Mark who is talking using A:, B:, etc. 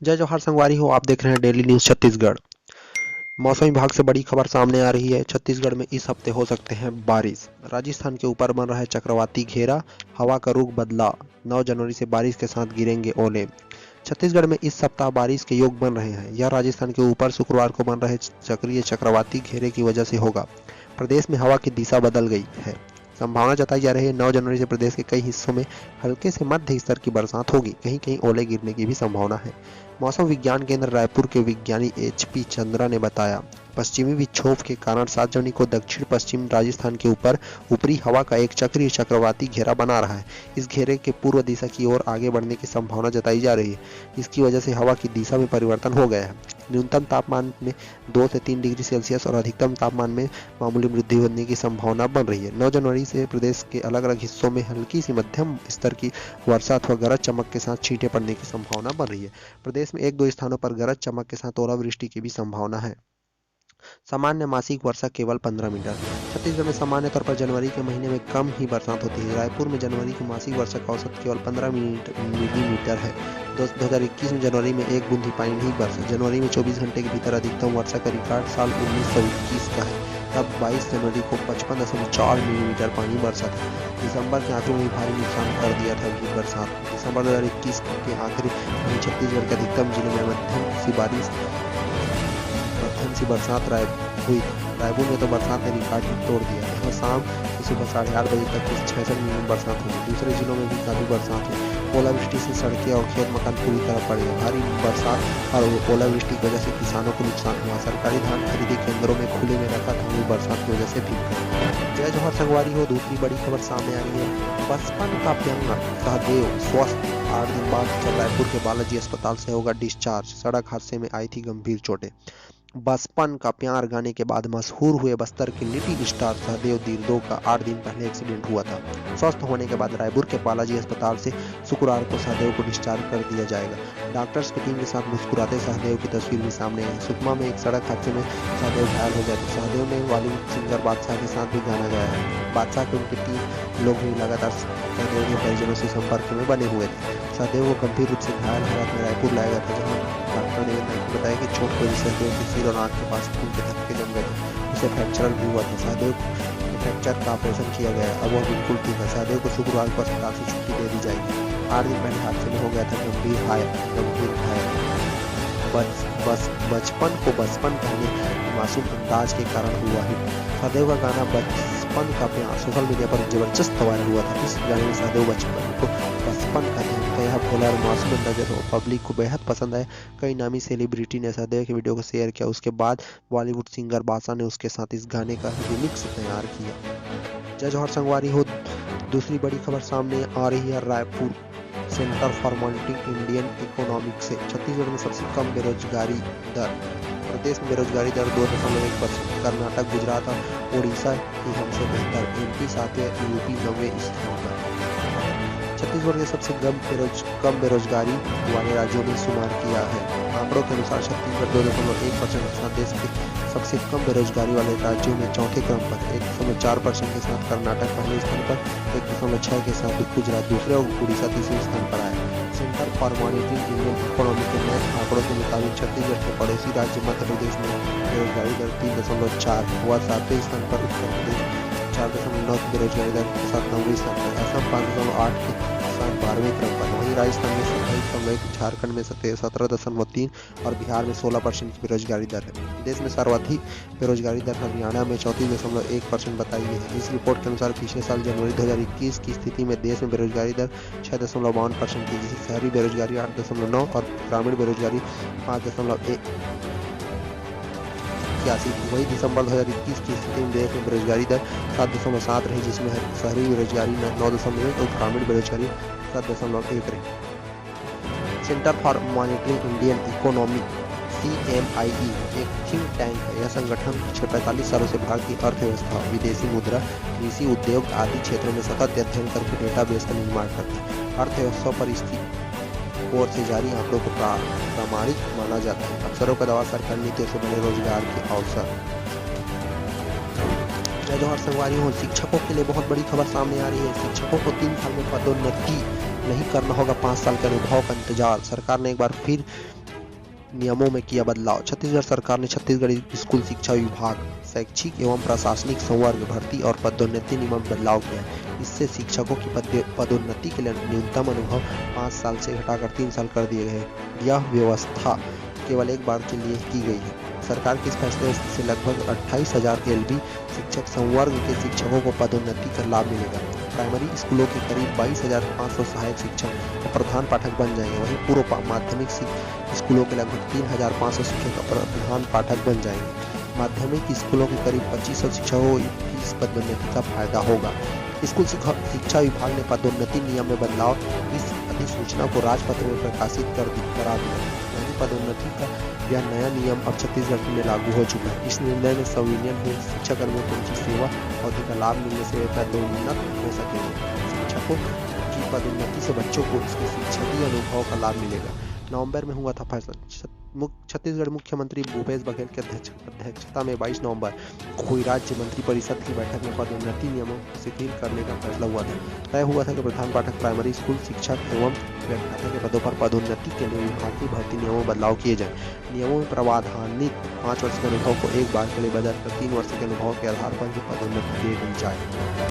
A: जय जवाहर संगवारी हो। आप देख रहे हैं डेली न्यूज छत्तीसगढ़। मौसम विभाग से बड़ी खबर सामने आ रही है। छत्तीसगढ़ में इस हफ्ते हो सकते हैं बारिश। राजस्थान के ऊपर बन रहा है चक्रवाती घेरा। हवा का रुख बदला। 9 जनवरी से बारिश के साथ गिरेंगे ओले। छत्तीसगढ़ में इस सप्ताह बारिश के योग बन रहे हैं। यह राजस्थान के ऊपर शुक्रवार को बन रहे चक्रीय चक्रवाती घेरे की वजह से होगा। प्रदेश में हवा की दिशा बदल गई है। संभावना जताई जा रही है 9 जनवरी से प्रदेश के कई हिस्सों में हल्के से मध्य स्तर की बरसात होगी। कहीं कहीं ओले गिरने की भी संभावना है। मौसम विज्ञान केंद्र रायपुर के विज्ञानी HP चंद्रा ने बताया, पश्चिमी विक्षोभ के कारण 7 जनवरी को दक्षिण पश्चिम राजस्थान के ऊपर ऊपरी हवा का एक चक्रीय चक्रवाती घेरा बना रहा है। इस घेरे के पूर्व दिशा की ओर आगे बढ़ने की संभावना जताई जा रही है। इसकी वजह से हवा की दिशा में परिवर्तन हो गया है। न्यूनतम तापमान में 2 से 3 डिग्री सेल्सियस और अधिकतम तापमान में मामूली वृद्धि होने की संभावना बन रही है। 9 जनवरी से प्रदेश के अलग अलग हिस्सों में हल्की सी मध्यम स्तर की वर्षा अथवा गरज चमक के साथ छींटे पड़ने की संभावना बन रही है। प्रदेश में 1-2 स्थानों पर गरज चमक के साथ ओलावृष्टि की भी संभावना है। सामान्य मासिक वर्षा केवल 15 मीटर। छत्तीसगढ़ में सामान्य तौर पर जनवरी के महीने में कम ही बरसात होती है। रायपुर में जनवरी की मासिक वर्षा का औसत केवल 15 मिलीमीटर है। 2021 में जनवरी में एक बूंद पानी नहीं बरसा। जनवरी में 24 घंटे के भीतर अधिकतम वर्षा का रिकॉर्ड साल 1921 का है। तब 22 जनवरी को 55.4 मिलीमीटर पानी बरसा था। दिसंबर के आखिर में भी भारी नुकसान कर दिया था भी बरसात। दिसंबर 2021 के आखिरी में छत्तीसगढ़ के अधिकतम जिलों में मध्यम सी बरसात हुई थी। रायपुर में तो बरसात ने रिकॉर्ड ही तोड़ दिया। यहाँ शाम की सुबह 8:30 बजे तक 66 मिलीमीटर बरसात हुई। दूसरे जिलों में भी काफी बरसात हुई। ओलावृष्टि से सड़कें और खेत मकान पूरी तरह पड़ गए। भारी बरसात और ओलावृष्टि की वजह से किसानों को नुकसान हुआ। सरकारी धान खरीदी केंद्रों में खुले में रखा धान भी बरसात की वजह से भीग गया। जय जवाहर संगवारी हो। दूसरी बड़ी खबर सामने आ रही है। बचपन का प्यांगा सहदेव स्वस्थ। 8 दिन बाद जब रायपुर के बालाजी अस्पताल से होगा डिस्चार्ज। सड़क हादसे में आई थी गंभीर चोटें। बचपन का प्यार गाने के बाद मशहूर हुए बस्तर के लिटिल स्टार सहदेव दीर्दो का 8 दिन पहले एक्सीडेंट हुआ था। स्वस्थ होने के बाद रायपुर के बालाजी अस्पताल से शुक्रवार को सहदेव को डिस्चार्ज कर दिया जाएगा। डॉक्टर्स की टीम के साथ मुस्कुराते सहदेव की तस्वीर भी सामने आई। सुकमा में एक सड़क हादसे में सहदेव घायल हो गए थे। सहदेव ने बॉलीवुड सिंगर बादशाह के साथ भी गाना गाया है। बादशाह के उनकी टीम लोग भी लगातार सहदेव के परिजनों से संपर्क में बने हुए थे। सहदेव को गंभीर रूप से घायल हालत में रायपुर लाया गया था, जहां डॉक्टर ने बताया कि चोट की वजह से सहदेव के सिर और आंख के पास खून के धक्के जम गए थे। उसे फ्रैक्चर भी हुआ था। सहदेव फ्रैक्चर का ऑपरेशन किया गया। अब वह बिल्कुल ठीक है। सहदेव को शुक्रवार को अस्पताल से छुट्टी दे दी जाएगी। 8 दिन पहले हादसे में हो गया था गंभीर घायल। बचपन को बचपन कहने मासूम अंदाज के कारण हुआ ही। सहदेव का गाना बचपन का प्यार सोशल मीडिया पर जबरदस्त वायरल हुआ था। इस गाने में सहदेव बचपन को बचपन का ध्यान यह भोला और मासूम अंदाज पब्लिक को बेहद पसंद आया। कई नामी सेलिब्रिटी ने सहदेव के वीडियो को शेयर किया। उसके बाद बॉलीवुड सिंगर बादशाह ने उसके साथ इस गाने का रिमिक्स तैयार किया। जय जवाहर संगवारी हो। दूसरी बड़ी खबर सामने आ रही है। Raipur centre for monitoring Indian economic से छत्तीसगढ़ में सबसे कम बेरोजगारी दर। प्रदेश में बेरोजगारी दर 2.1%। कर्नाटक, गुजरात और उड़ीसा ही हमसे बेहतर। MP 7वें, UP 9वें स्थान पर। छत्तीसगढ़ के सबसे कम बेरोजगारी वाले राज्यों में शुमार किया है। आंकड़ों के अनुसार छत्तीसगढ़ 2.1% के साथ देश के सबसे कम बेरोजगारी वाले राज्यों में चौथे क्रम पर। 1.4% के साथ कर्नाटक पहले स्थान पर। 1.6 के साथ गुजरात दूसरे और उड़ीसा तीसरे स्थान पर आया। Centre for monitoring Indian economy के नए आंकड़ों के मुताबिक छत्तीसगढ़ के पड़ोसी राज्य मध्य प्रदेश में बेरोजगारी दर 3.4 हुआ 7वें स्थान पर। उत्तर प्रदेश 4.9 बेरोजगारी दर के साथ 9वें स्थान पर। असम 5.8 के साथ 12वें क्रम पर। वहीं राजस्थान में 27.1, झारखंड में 17.3 और बिहार में 16% की बेरोजगारी दर है। देश में सर्वाधिक बेरोजगारी दर हरियाणा में 34.1% बताई गई है। इस रिपोर्ट के अनुसार पिछले साल जनवरी 2021 की स्थिति में देश में बेरोजगारी दर 6.52% थी, जिससे शहरी बेरोजगारी 8.9 और ग्रामीण बेरोजगारी 5.81 थी। वही दिसंबर 2021 की स्थिति में देश में बेरोजगारी दर 7.7 रही, जिसमें शहरी बेरोजगारी 9.1 और ग्रामीण बेरोजगारी 7.1 रही। Centre for monitoring Indian economy CMIE एक थिंक टैंक है। यह संगठन पिछले 45 सालों से भारतीय अर्थव्यवस्था, विदेशी मुद्रा, कृषि, उद्योग आदि क्षेत्रों में सतत अध्ययन करके डेटाबेस का निर्माण करता है। अर्थव्यवस्था पर इसकी ओर से जारी आंकड़ों को प्रामाणिक माना जाता है। अफसरों का दावा सरकारी नीतियों से बने रोजगार के अवसर। जय जवाहर संगवारी हो। शिक्षकों के लिए बहुत बड़ी खबर सामने आ रही है। शिक्षकों को 3 साल में पदोन्नति नहीं करना होगा, 5 साल के अनुभव का इंतजार। सरकार ने एक बार फिर नियमों में किया बदलाव। छत्तीसगढ़ सरकार ने छत्तीसगढ़ स्कूल शिक्षा विभाग शैक्षिक एवं प्रशासनिक संवर्ग भर्ती और पदोन्नति नियम में बदलाव किया है। इससे शिक्षकों की पदोन्नति के लिए न्यूनतम अनुभव 5 साल से घटाकर 3 साल कर दिए गए। यह व्यवस्था केवल एक बार के लिए की गई है। सरकार के इस फैसले से लगभग 28,000 एलबी शिक्षक संवर्ग के शिक्षकों को पदोन्नति का लाभ मिलेगा। प्राइमरी स्कूलों के करीब 22,500 सहायक शिक्षक और प्रधान पाठक बन जाएंगे। वहीं पूर्व माध्यमिक स्कूलों के लगभग 3,500 शिक्षक और प्रधान पाठक बन जाएंगे। माध्यमिक स्कूलों के करीब 2,500 शिक्षकों को इस पदोन्नति का फायदा होगा। स्कूल शिक्षा विभाग ने पदोन्नति नियम में बदलाव इस अधिसूचना को राजपत्र में प्रकाशित करा दिया। पदोन्नति का यह नया नियम अब छत्तीसगढ़ में लागू हो चुका है। इस निर्णय में संविलियन हुए शिक्षाकर्मियों को उनकी सेवा अवधि का लाभ मिलने से पदोन्नत हो सकेंगे। शिक्षकों की पदोन्नति से बच्चों को उसके शिक्षकीय अनुभव का लाभ मिलेगा। नवंबर में हुआ था फैसला। छत्तीसगढ़ मुख्यमंत्री भूपेश बघेल की अध्यक्षता में 22 नवंबर को हुई राज्य मंत्रिपरिषद की बैठक में पदोन्नति नियमों को शिथिल करने का फैसला हुआ था। तय हुआ था कि प्रधान पाठक, प्राइमरी स्कूल शिक्षक एवं व्याख्याता के पदों पर पदोन्नति के लिए विभागीय भर्ती नियमों में बदलाव किए जाएं। नियमों में प्रावधानित 5 वर्ष के अनुभव को एक बार के लिए बदलकर 3 वर्ष के अनुभव के आधार पर ही पदोन्नति दी जाए।